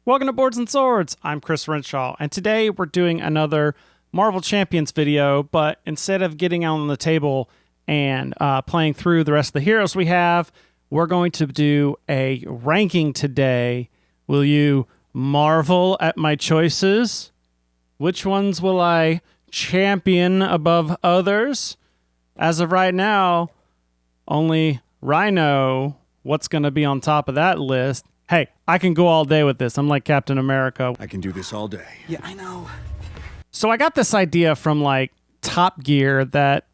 Welcome to Boards and Swords. I'm Chris Renshaw, and today we're doing another Marvel Champions video, but instead of getting out on the table and playing through the rest of the heroes we have, we're going to do a ranking today. Will you marvel at my choices? Which ones will I champion above others? As of right now, only Rhino, what's going to be on top of that list? Hey, I can go all day with this. I'm like Captain America. I can do this all day. Yeah, I know. So I got this idea from like Top Gear, that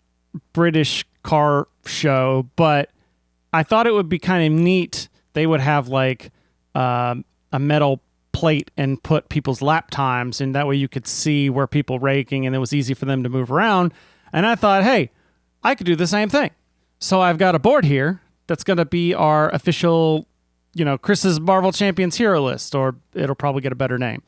British car show, but I thought it would be kind of neat. They would have like a metal plate and put people's lap times, and that way you could see where people raking, and it was easy for them to move around. And I thought, hey, I could do the same thing. So I've got a board here that's going to be our official, Chris's Marvel Champions hero list, or it'll probably get a better name.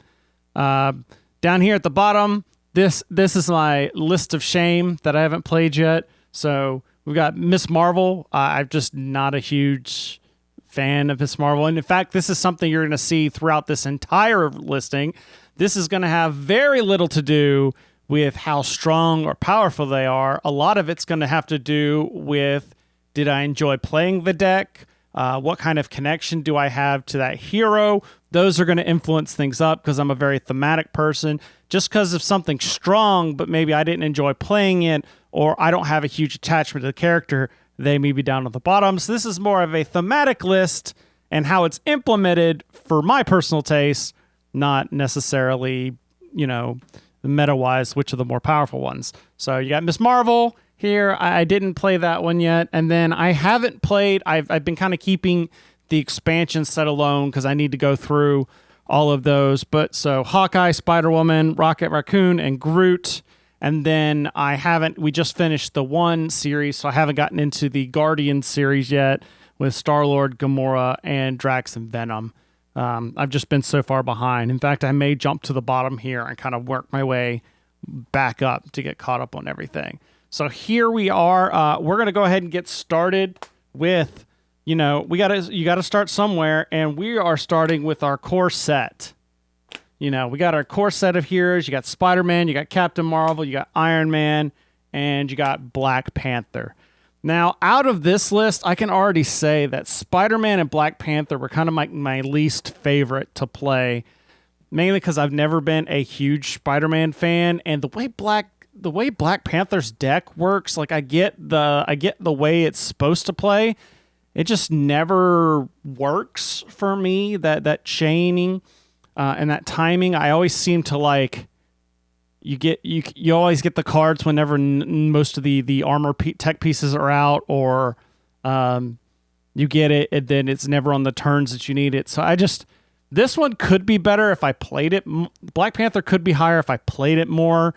Down here at the bottom, this is my list of shame that I haven't played yet. So we've got Miss Marvel. I'm just not a huge fan of Miss Marvel. And in fact, this is something you're going to see throughout this entire listing. This is going to have very little to do with how strong or powerful they are. A lot of it's going to have to do with, did I enjoy playing the deck? What kind of connection do I have to that hero? Those are going to influence things up because I'm a very thematic person. Just because of something strong, but maybe I didn't enjoy playing it, or I don't have a huge attachment to the character, they may be down at the bottom. So this is more of a thematic list and how it's implemented for my personal taste, not necessarily, meta-wise, which are the more powerful ones. So you got Miss Marvel here. I didn't play that one yet. And then I haven't played, I've been kind of keeping the expansion set alone because I need to go through all of those. But so Hawkeye, Spider-Woman, Rocket Raccoon, and Groot. And then we just finished the one series, so I haven't gotten into the Guardian series yet with Star-Lord, Gamora, and Drax and Venom. I've just been so far behind. In fact, I may jump to the bottom here and kind of work my way back up to get caught up on everything. So here we are. We're going to go ahead and get started with, you got to start somewhere, and we are starting with our core set. We got our core set of heroes. You got Spider-Man, you got Captain Marvel, you got Iron Man, and you got Black Panther. Now, out of this list, I can already say that Spider-Man and Black Panther were kind of my least favorite to play, mainly because I've never been a huge Spider-Man fan, and the way Black Panther's deck works, like I get the way it's supposed to play, it just never works for me. That chaining and that timing, I always seem to like. You always get the cards whenever most of the armor tech pieces are out, or you get it, and then it's never on the turns that you need it. So this one could be better if I played it. Black Panther could be higher if I played it more.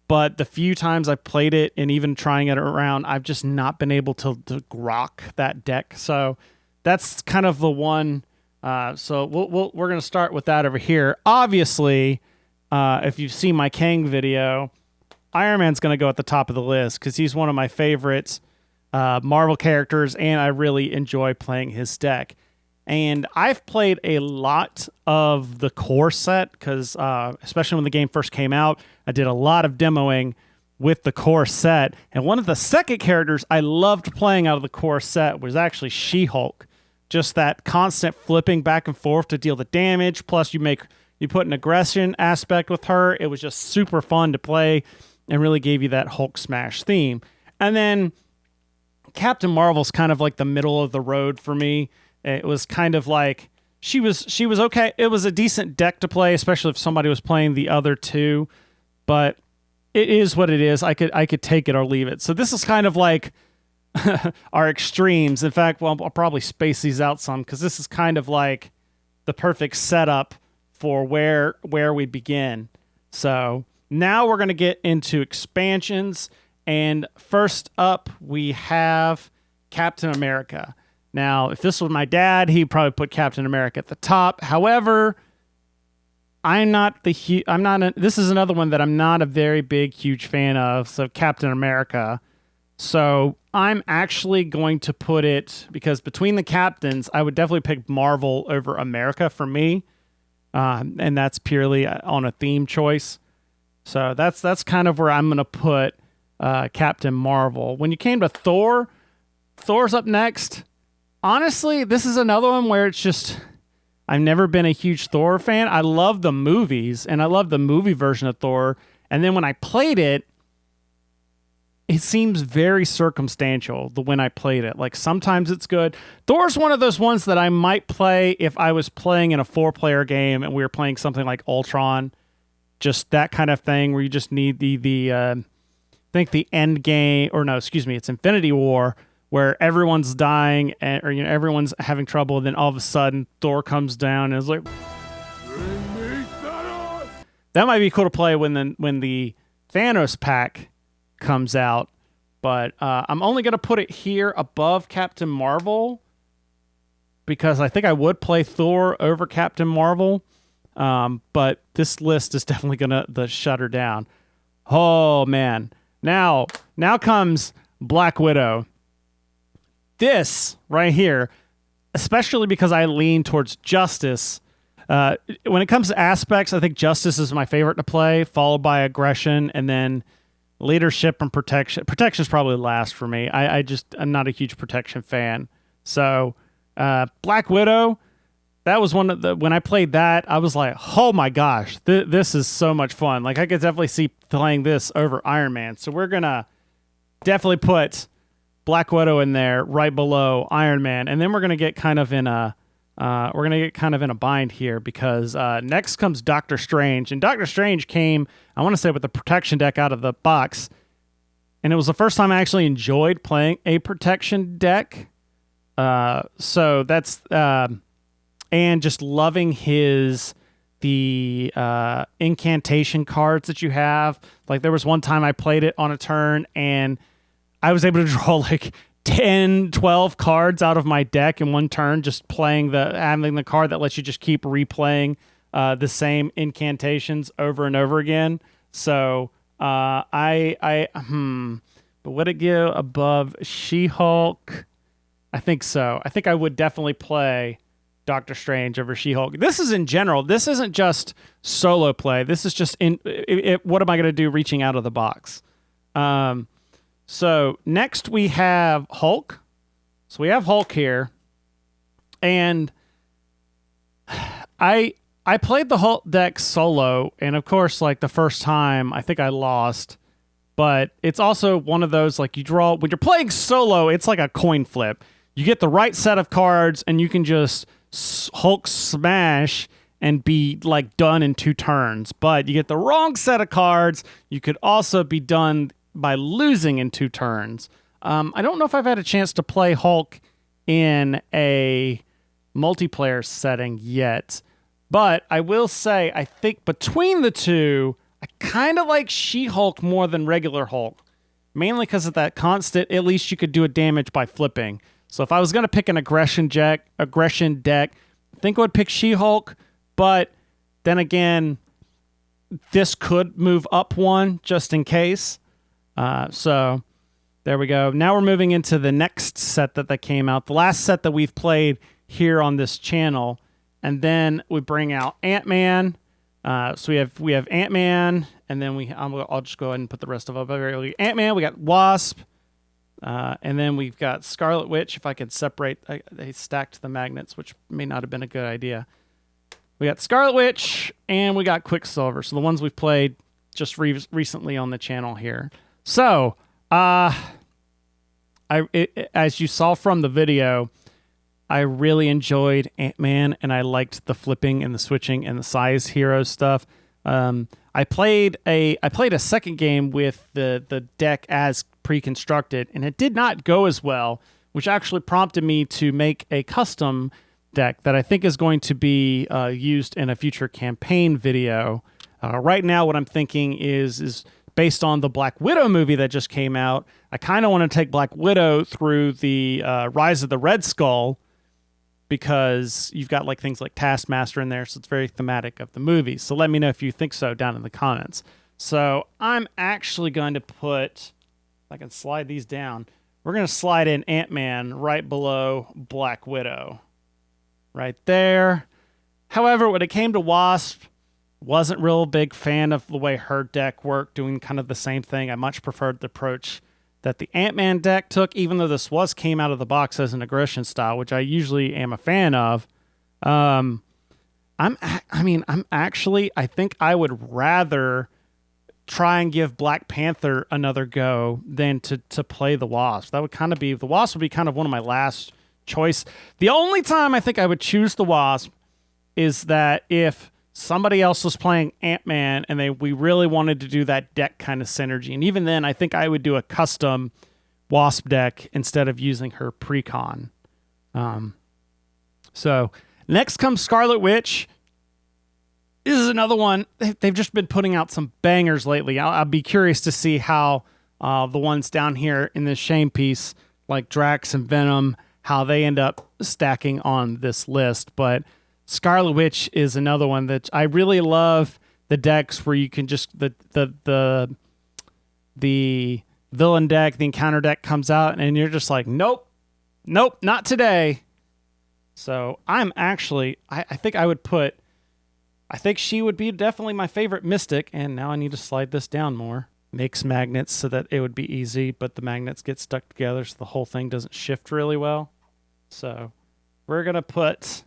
But the few times I've played it, and even trying it around, I've just not been able to rock that deck. So that's kind of the one. So we're going to start with that over here. Obviously, if you've seen my Kang video, Iron Man's going to go at the top of the list because he's one of my favorites Marvel characters, and I really enjoy playing his deck. And I've played a lot of the core set because, especially when the game first came out, I did a lot of demoing with the core set. And one of the second characters I loved playing out of the core set was actually She-Hulk. Just that constant flipping back and forth to deal the damage. Plus, you put an aggression aspect with her. It was just super fun to play and really gave you that Hulk smash theme. And then Captain Marvel's kind of like the middle of the road for me. It was kind of like she was okay. It was a decent deck to play, especially if somebody was playing the other two. But it is what it is. I could take it or leave it. So this is kind of like our extremes. In fact, I'll probably space these out some because this is kind of like the perfect setup for where we begin. So now we're going to get into expansions. And first up, we have Captain America. Now, if this was my dad, he'd probably put Captain America at the top. However, this is another one that I'm not a very big, huge fan of. So Captain America. So I'm actually going to put it, because between the captains, I would definitely pick Marvel over America for me. and that's purely on a theme choice. So that's kind of where I'm going to put Captain Marvel. When you came to Thor, Thor's up next. Honestly, this is another one where it's just, I've never been a huge Thor fan. I love the movies, and I love the movie version of Thor. And then when I played it, it seems very circumstantial when I played it. Like, sometimes it's good. Thor's one of those ones that I might play if I was playing in a 4-player game and we were playing something like Ultron. Just that kind of thing where you just need I think the end game, or no, excuse me, it's Infinity War, where everyone's dying or everyone's having trouble, and then all of a sudden Thor comes down and is like, that might be cool to play when the Thanos pack comes out. But I'm only going to put it here above Captain Marvel because I think I would play Thor over Captain Marvel. But this list is definitely going to shut her down. Oh, man. Now comes Black Widow. This right here, especially because I lean towards Justice. When it comes to aspects, I think Justice is my favorite to play, followed by Aggression, and then Leadership and Protection. Protection's probably last for me. I'm not a huge Protection fan. So, Black Widow, that was one of the, when I played that, I was like, oh my gosh, this is so much fun. Like, I could definitely see playing this over Iron Man. So we're going to definitely put Black Widow in there right below Iron Man. And then we're going to get kind of in a bind here because next comes Doctor Strange. And Doctor Strange came, I want to say, with the Protection deck out of the box. And it was the first time I actually enjoyed playing a Protection deck. So that's and just loving the incantation cards that you have. Like, there was one time I played it on a turn and I was able to draw like 10, 12 cards out of my deck in one turn, just having the card that lets you just keep replaying the same incantations over and over again. So but would it go above She-Hulk? I think so. I think I would definitely play Doctor Strange over She-Hulk. This is in general. This isn't just solo play. This is just what am I going to do reaching out of the box? So next we have Hulk. So we have Hulk here. And I played the Hulk deck solo, and of course, like, the first time I think I lost. But it's also one of those, like, you draw when you're playing solo, it's like a coin flip. You get the right set of cards and you can just Hulk smash and be like done in 2 turns. But you get the wrong set of cards, you could also be done by losing in 2 turns. I don't know if I've had a chance to play Hulk in a multiplayer setting yet, but I will say I think between the two, I kind of like She-Hulk more than regular Hulk, mainly because of that constant, at least you could do a damage by flipping. So if I was going to pick an aggression deck, I think I would pick She-Hulk, but then again, this could move up one just in case. So there we go. Now we're moving into the next set that came out, the last set that we've played here on this channel, and then we bring out Ant-Man. So we have Ant-Man, and then I'll just go ahead and put the rest of them up. Ant-Man, we got Wasp, and then we've got Scarlet Witch. If I could separate, they stacked the magnets, which may not have been a good idea. We got Scarlet Witch, and we got Quicksilver. So the ones we've played just recently on the channel here. So, as you saw from the video, I really enjoyed Ant-Man, and I liked the flipping and the switching and the size hero stuff. I played a second game with the deck as pre-constructed, and it did not go as well, which actually prompted me to make a custom deck that I think is going to be used in a future campaign video. Right now, what I'm thinking is based on the Black Widow movie that just came out. I kind of want to take Black Widow through the Rise of the Red Skull, because you've got like things like Taskmaster in there, so it's very thematic of the movie. So let me know if you think so down in the comments. So I'm actually going to put, if I can slide these down, we're going to slide in Ant-Man right below Black Widow. Right there. However, when it came to Wasp, wasn't real big fan of the way her deck worked, doing kind of the same thing. I much preferred the approach that the Ant-Man deck took, even though this came out of the box as an aggression style, which I usually am a fan of. I think I would rather try and give Black Panther another go than to play the Wasp. That would kind of be, the Wasp would be kind of one of my last choice. The only time I think I would choose the Wasp is that if somebody else was playing Ant-Man and we really wanted to do that deck kind of synergy. And even then, I think I would do a custom Wasp deck instead of using her precon. So next comes Scarlet Witch. This is another one. They've just been putting out some bangers lately. I'll be curious to see how the ones down here in this shame piece, like Drax and Venom, how they end up stacking on this list. But Scarlet Witch is another one that I really love. The decks where you can just the villain deck, the encounter deck comes out, and you're just like, nope, not today. So I'm actually, I think she would be definitely my favorite Mystic. And now I need to slide this down more. Makes magnets so that it would be easy, but the magnets get stuck together, so the whole thing doesn't shift really well. So we're gonna put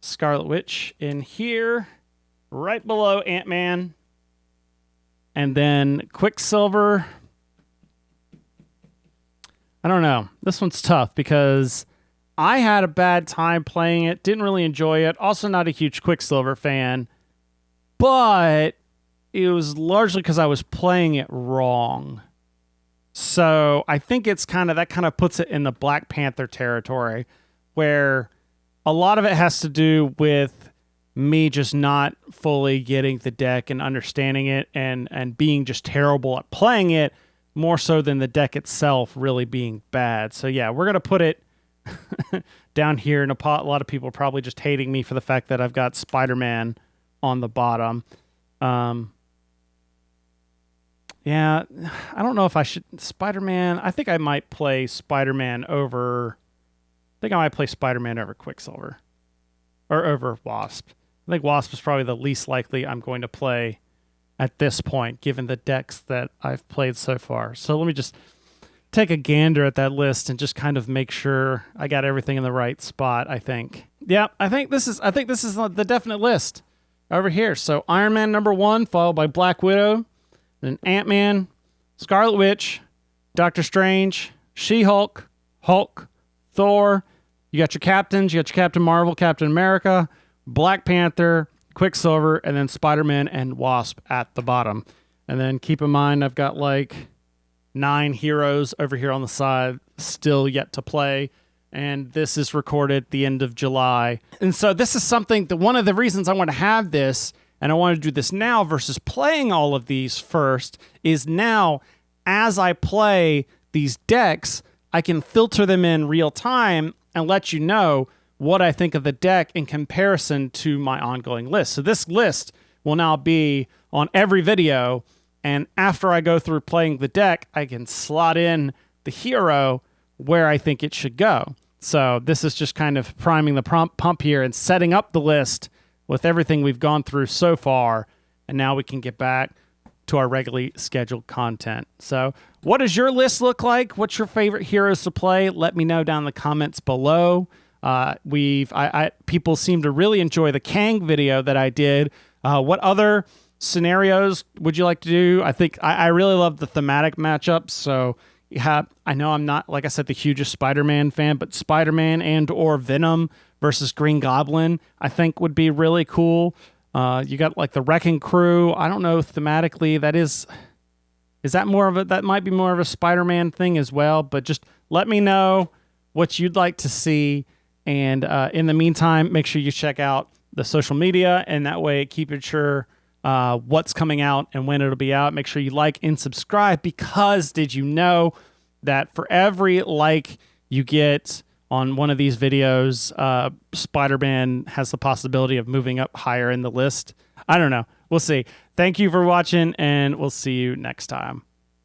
Scarlet Witch in here, right below Ant-Man. And then Quicksilver. I don't know. This one's tough because I had a bad time playing it. Didn't really enjoy it. Also not a huge Quicksilver fan. But it was largely because I was playing it wrong. So I think that kind of puts it in the Black Panther territory where a lot of it has to do with me just not fully getting the deck and understanding it and being just terrible at playing it, more so than the deck itself really being bad. So yeah, we're going to put it down here, and a lot of people are probably just hating me for the fact that I've got Spider-Man on the bottom. Yeah, I don't know if I should... Spider-Man, I think I might play Spider-Man over Quicksilver. Or over Wasp. I think Wasp is probably the least likely I'm going to play at this point, given the decks that I've played so far. So let me just take a gander at that list and just kind of make sure I got everything in the right spot, I think. Yeah, I think this is the definite list over here. So Iron Man #1, followed by Black Widow, then Ant-Man, Scarlet Witch, Doctor Strange, She-Hulk, Hulk, Thor. You got your captains. You got your Captain Marvel, Captain America, Black Panther, Quicksilver, and then Spider-Man and Wasp at the bottom. And then keep in mind, I've got like 9 heroes over here on the side still yet to play. And this is recorded the end of July. And so this is something that one of the reasons I want to have this, and I want to do this now versus playing all of these first, is now as I play these decks, I can filter them in real time and let you know what I think of the deck in comparison to my ongoing list. So this list will now be on every video, and after I go through playing the deck, I can slot in the hero where I think it should go. So this is just kind of priming the pump here and setting up the list with everything we've gone through so far, and now we can get back to our regularly scheduled content. So what does your list look like? What's your favorite heroes to play? Let me know down in the comments below. People seem to really enjoy the Kang video that I did. What other scenarios would you like to do? I think I really love the thematic matchups. So I know I'm not, like I said, the hugest Spider-Man fan, but Spider-Man and or Venom versus Green Goblin, I think would be really cool. You got like the Wrecking Crew. I don't know thematically is that more of that might be more of a Spider-Man thing as well, but just let me know what you'd like to see. And in the meantime, make sure you check out the social media, and that way keep it sure what's coming out and when it'll be out. Make sure you like and subscribe, because did you know that for every like you get on one of these videos, Spider-Man has the possibility of moving up higher in the list? I don't know. We'll see. Thank you for watching, and we'll see you next time.